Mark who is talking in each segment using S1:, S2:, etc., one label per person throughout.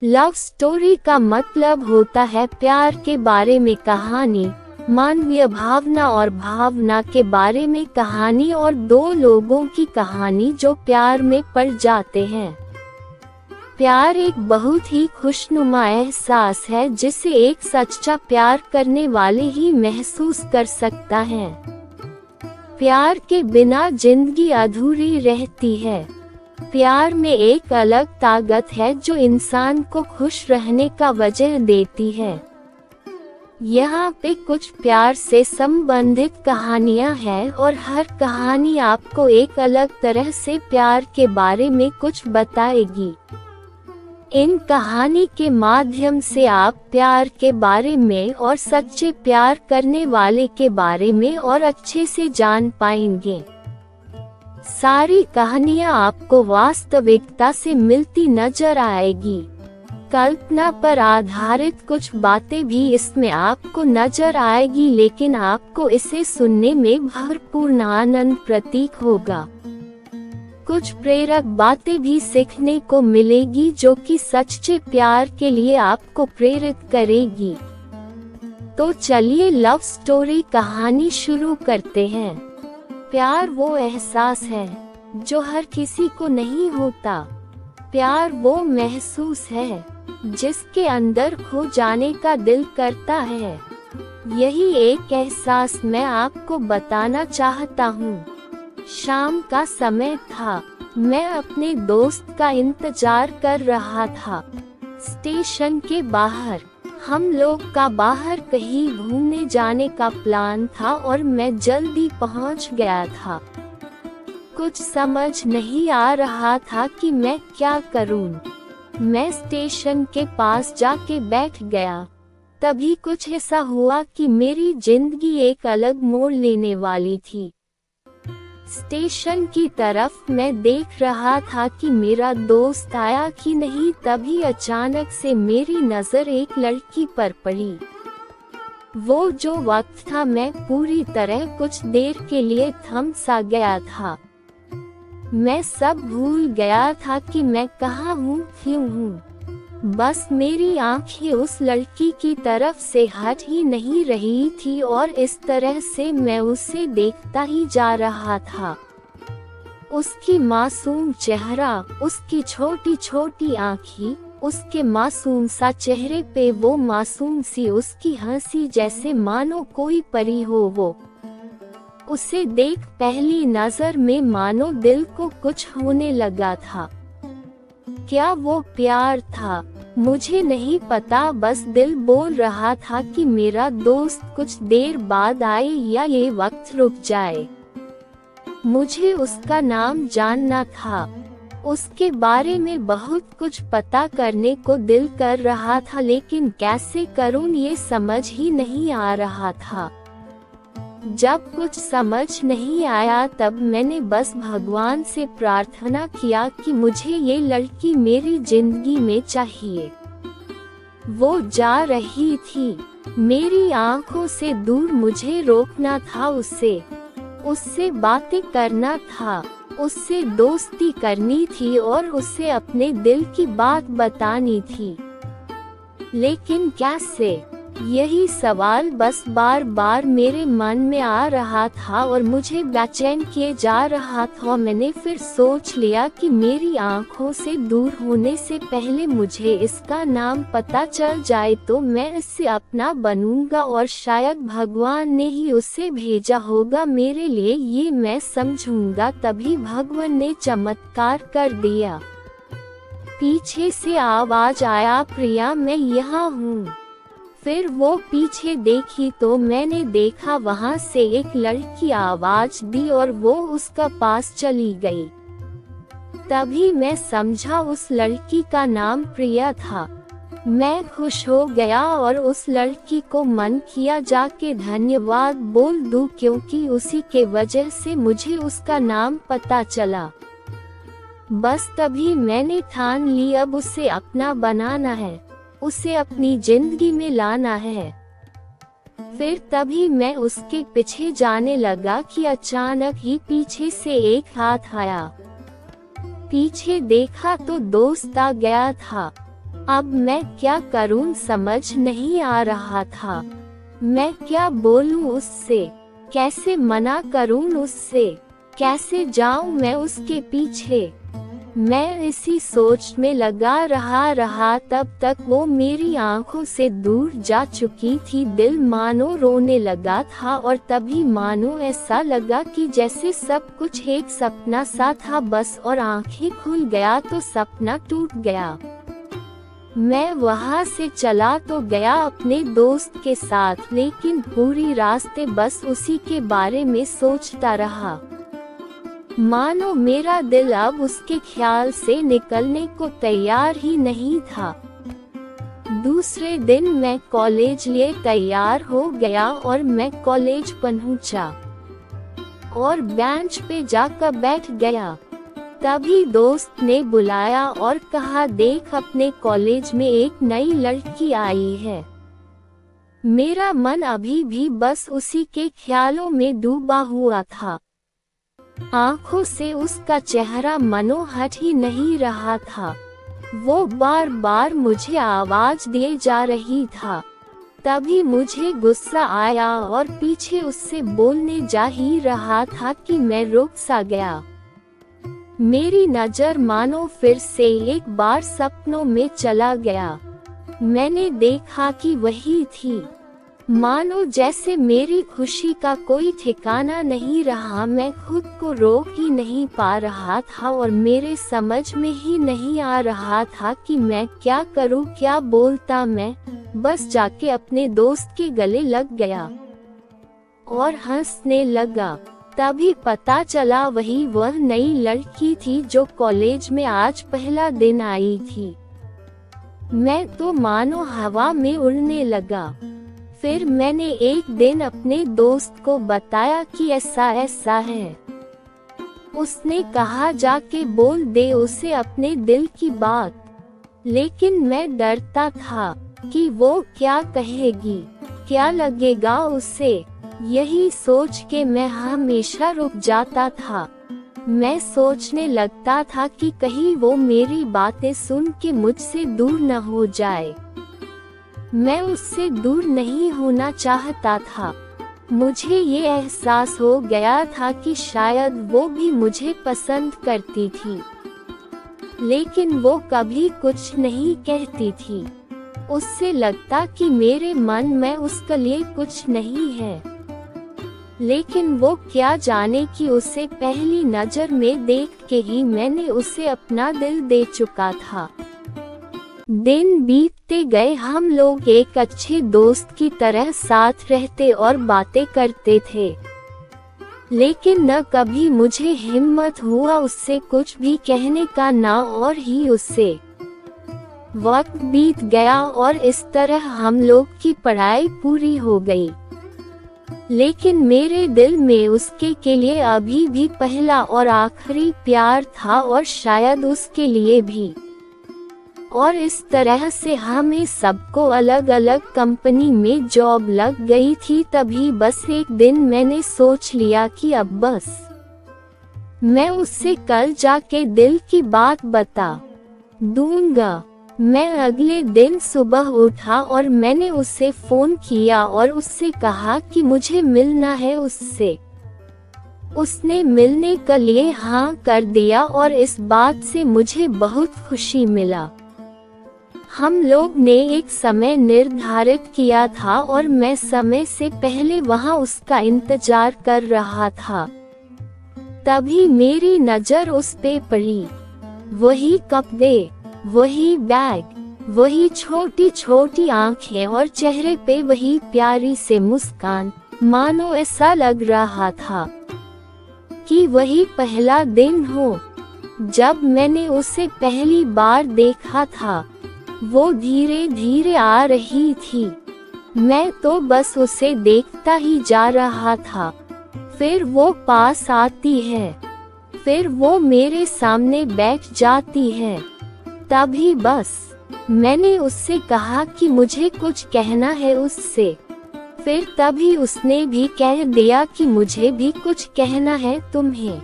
S1: Love story का मतलब होता है प्यार के बारे में कहानी, मानवीय भावना और भावना के बारे में कहानी और दो लोगों की कहानी जो प्यार में पड़ जाते हैं। प्यार एक बहुत ही खुशनुमा एहसास है जिसे एक सच्चा प्यार करने वाले ही महसूस कर सकता है। प्यार के बिना जिंदगी अधूरी रहती है। प्यार में एक अलग ताकत है जो इंसान को खुश रहने का वजह देती है। यहाँ पे कुछ प्यार से संबंधित कहानियाँ हैं और हर कहानी आपको एक अलग तरह से प्यार के बारे में कुछ बताएगी। इन कहानी के माध्यम से आप प्यार के बारे में और सच्चे प्यार करने वाले के बारे में और अच्छे से जान पाएंगे। सारी कहानियाँ आपको वास्तविकता से मिलती नजर आएगी। कल्पना पर आधारित कुछ बातें भी इसमें आपको नजर आएगी, लेकिन आपको इसे सुनने में भरपूर आनंद प्रतीत होगा। कुछ प्रेरक बातें भी सीखने को मिलेगी जो कि सच्चे प्यार के लिए आपको प्रेरित करेगी। तो चलिए लव स्टोरी कहानी शुरू करते हैं। प्यार वो एहसास है जो हर किसी को नहीं होता। प्यार वो महसूस है जिसके अंदर खो जाने का दिल करता है। यही एक एहसास मैं आपको बताना चाहता हूँ। शाम का समय था। मैं अपने दोस्त का इंतजार कर रहा था। स्टेशन के बाहर हम लोग का बाहर कहीं घूमने जाने का प्लान था और मैं जल्दी पहुंच गया था। कुछ समझ नहीं आ रहा था कि मैं क्या करूं। मैं स्टेशन के पास जाके बैठ गया। तभी कुछ ऐसा हुआ कि मेरी जिंदगी एक अलग मोड़ लेने वाली थी। स्टेशन की तरफ मैं देख रहा था कि मेरा दोस्त आया कि नहीं, तभी अचानक से मेरी नजर एक लड़की पर पड़ी। वो जो वक्त था मैं पूरी तरह कुछ देर के लिए थम सा गया था। मैं सब भूल गया था कि मैं कहाँ हूँ, क्यों हूँ। बस मेरी आंखें उस लड़की की तरफ से हट ही नहीं रही थी और इस तरह से मैं उसे देखता ही जा रहा था। उसकी मासूम चेहरा, उसकी छोटी छोटी आँखें, उसके मासूम सा चेहरे पे वो मासूम सी उसकी हंसी, जैसे मानो कोई परी हो वो। उसे देख पहली नजर में मानो दिल को कुछ होने लगा था। क्या वो प्यार था? मुझे नहीं पता, बस दिल बोल रहा था कि मेरा दोस्त कुछ देर बाद आए या ये वक्त रुक जाए। मुझे उसका नाम जानना था। उसके बारे में बहुत कुछ पता करने को दिल कर रहा था, लेकिन कैसे करूं ये समझ ही नहीं आ रहा था। जब कुछ समझ नहीं आया तब मैंने बस भगवान से प्रार्थना किया कि मुझे ये लड़की मेरी जिंदगी में चाहिए। वो जा रही थी, मेरी आंखों से दूर, मुझे रोकना था उससे बातें करना था, उससे दोस्ती करनी थी और उसे अपने दिल की बात बतानी थी। लेकिन कैसे? यही सवाल बस बार बार मेरे मन में आ रहा था और मुझे बेचैन किए जा रहा था। मैंने फिर सोच लिया कि मेरी आंखों से दूर होने से पहले मुझे इसका नाम पता चल जाए तो मैं इससे अपना बनूंगा और शायद भगवान ने ही उसे भेजा होगा मेरे लिए, ये मैं समझूंगा। तभी भगवान ने चमत्कार कर दिया। पीछे से आवाज आया, प्रिया मैं यहाँ हूँ। फिर वो पीछे देखी तो मैंने देखा वहाँ से एक लड़की आवाज दी और वो उसका पास चली गई। तभी मैं समझा उस लड़की का नाम प्रिया था। मैं खुश हो गया और उस लड़की को मन किया जाके धन्यवाद बोल दूं, क्योंकि उसी के वजह से मुझे उसका नाम पता चला। बस तभी मैंने ठान ली अब उसे अपना बनाना है, उसे अपनी जिंदगी में लाना है। फिर तभी मैं उसके पीछे जाने लगा कि अचानक ही पीछे से एक हाथ आया। पीछे देखा तो दोस्त आ गया था। अब मैं क्या करूं समझ नहीं आ रहा था। मैं क्या बोलूं उससे, कैसे मना करूं उससे, कैसे जाऊं मैं उसके पीछे। मैं इसी सोच में लगा रहा तब तक वो मेरी आंखों से दूर जा चुकी थी। दिल मानो रोने लगा था और तभी मानो ऐसा लगा कि जैसे सब कुछ एक सपना सा था बस, और आंखें खुल गया तो सपना टूट गया। मैं वहां से चला तो गया अपने दोस्त के साथ, लेकिन पूरी रास्ते बस उसी के बारे में सोचता रहा। मानो मेरा दिल अब उसके ख्याल से निकलने को तैयार ही नहीं था। दूसरे दिन मैं कॉलेज लिए तैयार हो गया और मैं कॉलेज पहुंचा और बेंच पे जाकर बैठ गया। तभी दोस्त ने बुलाया और कहा, देख अपने कॉलेज में एक नई लड़की आई है। मेरा मन अभी भी बस उसी के ख्यालों में डूबा हुआ था। आंखों से उसका चेहरा मनो हट ही नहीं रहा था। वो बार बार मुझे आवाज दिए जा रही था। तभी मुझे गुस्सा आया और पीछे उससे बोलने जा ही रहा था कि मैं रुक सा गया। मेरी नजर मानो फिर से एक बार सपनों में चला गया। मैंने देखा कि वही थी। मानो जैसे मेरी खुशी का कोई ठिकाना नहीं रहा। मैं खुद को रोक ही नहीं पा रहा था और मेरे समझ में ही नहीं आ रहा था कि मैं क्या करूं, क्या बोलता। मैं बस जाके अपने दोस्त के गले लग गया और हंसने लगा। तभी पता चला वही वह नई लड़की थी जो कॉलेज में आज पहला दिन आई थी। मैं तो मानो हवा में उड़ने लगा। फिर मैंने एक दिन अपने दोस्त को बताया कि ऐसा ऐसा है। उसने कहा जाके बोल दे उसे अपने दिल की बात। लेकिन मैं डरता था कि वो क्या कहेगी, क्या लगेगा उसे। यही सोच के मैं हमेशा रुक जाता था। मैं सोचने लगता था कि कहीं वो मेरी बातें सुन के मुझसे दूर न हो जाए। मैं उससे दूर नहीं होना चाहता था। मुझे ये एहसास हो गया था कि शायद वो भी मुझे पसंद करती थी, लेकिन वो कभी कुछ नहीं कहती थी। उससे लगता कि मेरे मन में उसके लिए कुछ नहीं है। लेकिन वो क्या जाने कि उसे पहली नजर में देख के ही मैंने उसे अपना दिल दे चुका था। दिन बीतते गए, हम लोग एक अच्छे दोस्त की तरह साथ रहते और बातें करते थे। लेकिन न कभी मुझे हिम्मत हुआ उससे कुछ भी कहने का, ना और ही उससे। वक्त बीत गया और इस तरह हम लोग की पढ़ाई पूरी हो गई। लेकिन मेरे दिल में उसके के लिए अभी भी पहला और आखिरी प्यार था और शायद उसके लिए भी। और इस तरह से हमें सबको अलग अलग कंपनी में जॉब लग गई थी। तभी बस एक दिन मैंने सोच लिया कि अब बस मैं उससे कल जाके दिल की बात बता दूंगा। मैं अगले दिन सुबह उठा और मैंने उससे फोन किया और उससे कहा कि मुझे मिलना है उससे। उसने मिलने के लिए हाँ कर दिया और इस बात से मुझे बहुत खुशी मिला। हम लोग ने एक समय निर्धारित किया था और मैं समय से पहले वहां उसका इंतजार कर रहा था। तभी मेरी नजर उस पे पड़ी। वही कपड़े, वही बैग, वही छोटी छोटी आंखें और चेहरे पे वही प्यारी से मुस्कान। मानो ऐसा लग रहा था कि वही पहला दिन हो जब मैंने उसे पहली बार देखा था। वो धीरे धीरे आ रही थी। मैं तो बस उसे देखता ही जा रहा था। फिर वो पास आती है, फिर वो मेरे सामने बैठ जाती है। तभी बस मैंने उससे कहा कि मुझे कुछ कहना है उससे। फिर तभी उसने भी कह दिया कि मुझे भी कुछ कहना है तुम्हें।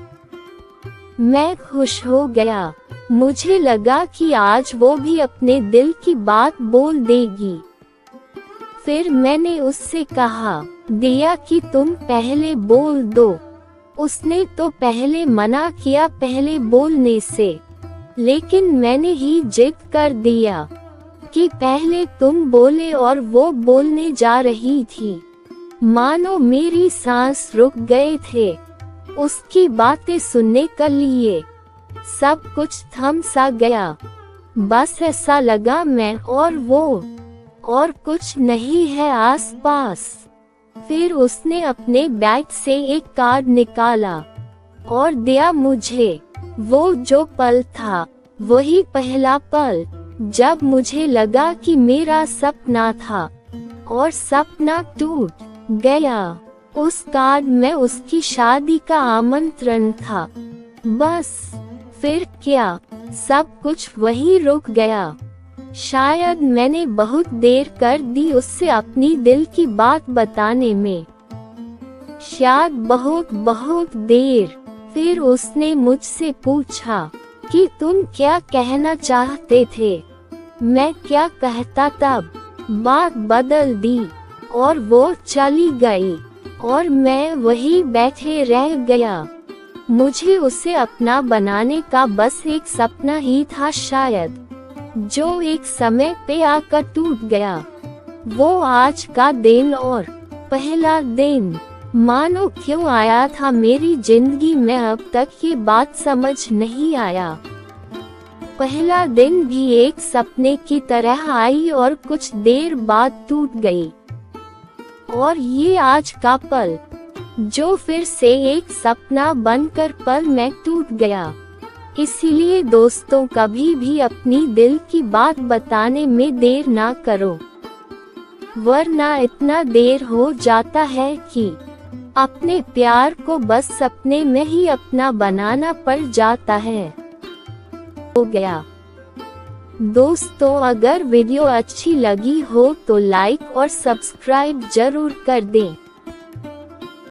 S1: मैं खुश हो गया। मुझे लगा कि आज वो भी अपने दिल की बात बोल देगी। फिर मैंने उससे कहा, दिया कि तुम पहले बोल दो। उसने तो पहले मना किया पहले बोलने से, लेकिन मैंने ही जिद कर दिया कि पहले तुम बोले और वो बोलने जा रही थी। मानो मेरी सांस रुक गए थे उसकी बातें सुनने के लिए। सब कुछ थम सा गया। बस ऐसा लगा मैं और वो, और कुछ नहीं है आसपास। फिर उसने अपने बैग से एक कार्ड निकाला और दिया मुझे। वो जो पल था वही पहला पल जब मुझे लगा कि मेरा सपना था और सपना टूट गया। उस कार्ड में उसकी शादी का आमंत्रण था। बस फिर क्या, सब कुछ वहीं रुक गया। शायद मैंने बहुत देर कर दी उससे अपनी दिल की बात बताने में, शायद बहुत बहुत देर। फिर उसने मुझसे पूछा कि तुम क्या कहना चाहते थे। मैं क्या कहता तब। बात बदल दी और वो चली गई और मैं वहीं बैठे रह गया। मुझे उसे अपना बनाने का बस एक सपना ही था शायद, जो एक समय पे आकर टूट गया। वो आज का दिन और पहला दिन मानो क्यों आया था मेरी जिंदगी में, अब तक ये बात समझ नहीं आया। पहला दिन भी एक सपने की तरह आई और कुछ देर बाद टूट गई। और ये आज का पल जो फिर से एक सपना बनकर पल में टूट गया। इसीलिए दोस्तों, कभी भी अपनी दिल की बात बताने में देर ना करो, वरना इतना देर हो जाता है कि अपने प्यार को बस सपने में ही अपना बनाना पड़ जाता है। हो गया। दोस्तों, अगर वीडियो अच्छी लगी हो तो लाइक और सब्सक्राइब जरूर कर दें।